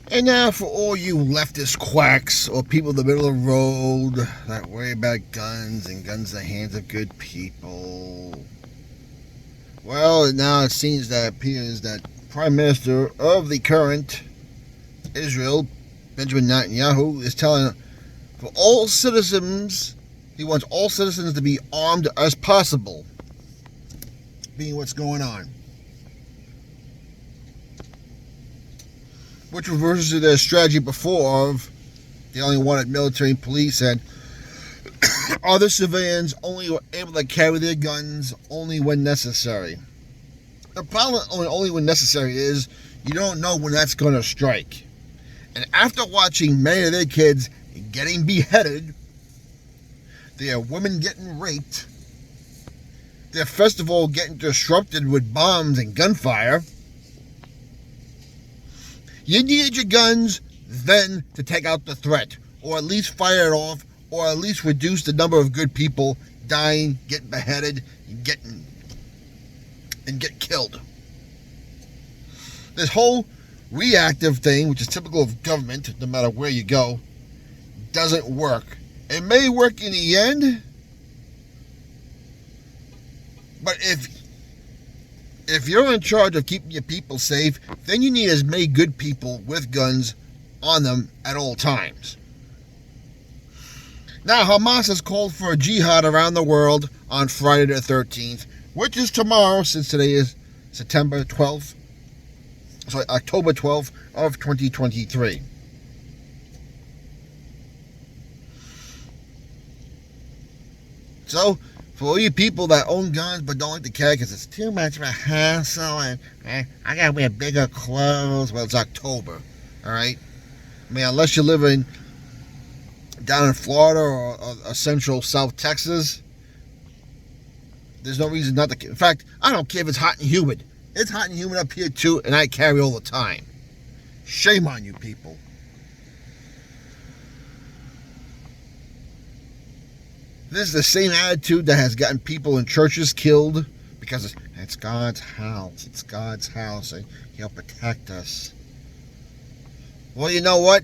And now for all you leftist quacks or people in the middle of the road that worry about guns and guns in the hands of good people. Well, now it seems that appears that Prime Minister of the current Israel, Benjamin Netanyahu, is telling for all citizens, he wants all citizens to be armed as possible, being what's going on. Which reverses their strategy before of they only wanted military and police and other civilians only were able to carry their guns only when necessary. The problem only when necessary is you don't know when that's going to strike. And after watching many of their kids getting beheaded, their women getting raped, their festival getting disrupted with bombs and gunfire, you needed your guns then to take out the threat, or at least fire it off, or at least reduce the number of good people dying, getting beheaded, and get killed. This whole reactive thing, which is typical of government, no matter where you go, doesn't work. It may work in the end, but if you're in charge of keeping your people safe, then you need as many good people with guns on them at all times. Now, Hamas has called for a jihad around the world on Friday the 13th, which is tomorrow, since today is October 12th of 2023. So, for all you people that own guns but don't like to carry because it's too much of a hassle and I gotta wear bigger clothes, well, it's October, alright? I mean, unless you're living down in Florida or central South Texas, there's no reason not to. In fact, I don't care if it's hot and humid. It's hot and humid up here too, and I carry all the time. Shame on you people. This is the same attitude that has gotten people in churches killed because it's God's house. It's God's house, and He'll protect us. Well, you know what?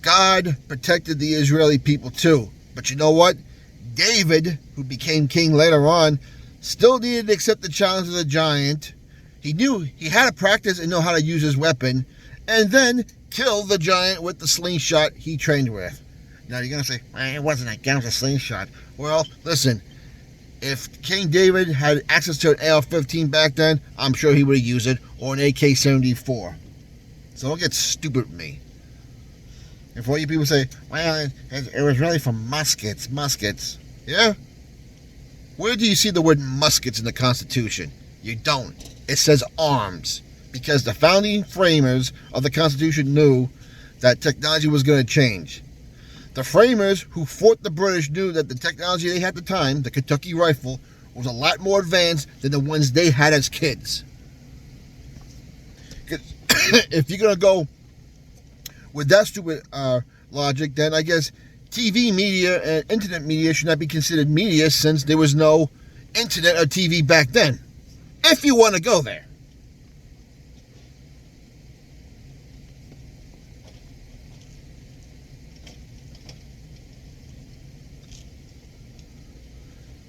God protected the Israeli people too. But you know what? David, who became king later on, still needed to accept the challenge of the giant. He knew he had to practice and know how to use his weapon, and then kill the giant with the slingshot he trained with. Now you're going to say, well, it wasn't a gun, it was a slingshot. Well, listen, if King David had access to an AR-15 back then, I'm sure he would have used it, or an AK-74. So don't get stupid with me. If all you people say, well, it was really for muskets. Yeah? Where do you see the word muskets in the Constitution? You don't. It says arms. Because the founding framers of the Constitution knew that technology was going to change. The framers who fought the British knew that the technology they had at the time, the Kentucky rifle, was a lot more advanced than the ones they had as kids. If you're going to go with that stupid logic, then I guess TV media and internet media should not be considered media since there was no internet or TV back then. If you want to go there.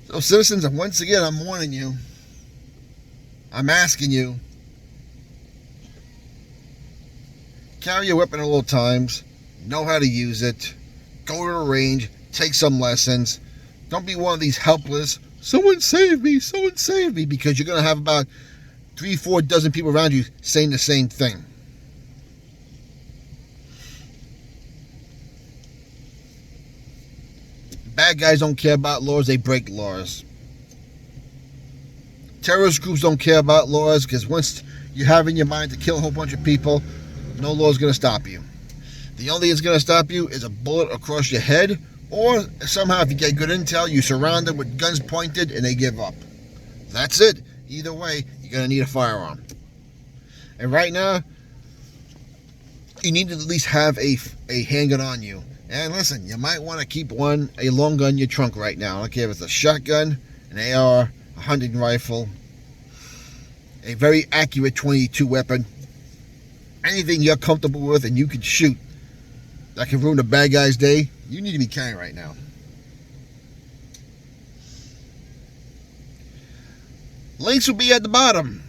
So citizens, once again, I'm warning you. I'm asking you. Carry your weapon at all times. Know how to use it. Go to the range. Take some lessons. Don't be one of these helpless, someone save me, because you're going to have about 3-4 dozen people around you saying the same thing. Bad guys don't care about laws, they break laws. Terrorist groups don't care about laws because once you have in your mind to kill a whole bunch of people, no law is going to stop you. The only thing that's going to stop you is a bullet across your head, or somehow if you get good intel, you surround them with guns pointed and they give up. That's it. Either way, you're going to need a firearm. And right now, you need to at least have a handgun on you. And listen, you might want to keep a long gun in your trunk right now. I don't care if it's a shotgun, an AR, a hunting rifle, a very accurate .22 weapon. anything you're comfortable with and you can shoot that can ruin a bad guy's day, you need to be carrying right now. Links will be at the bottom.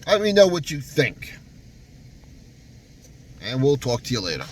Let me know what you think. And we'll talk to you later.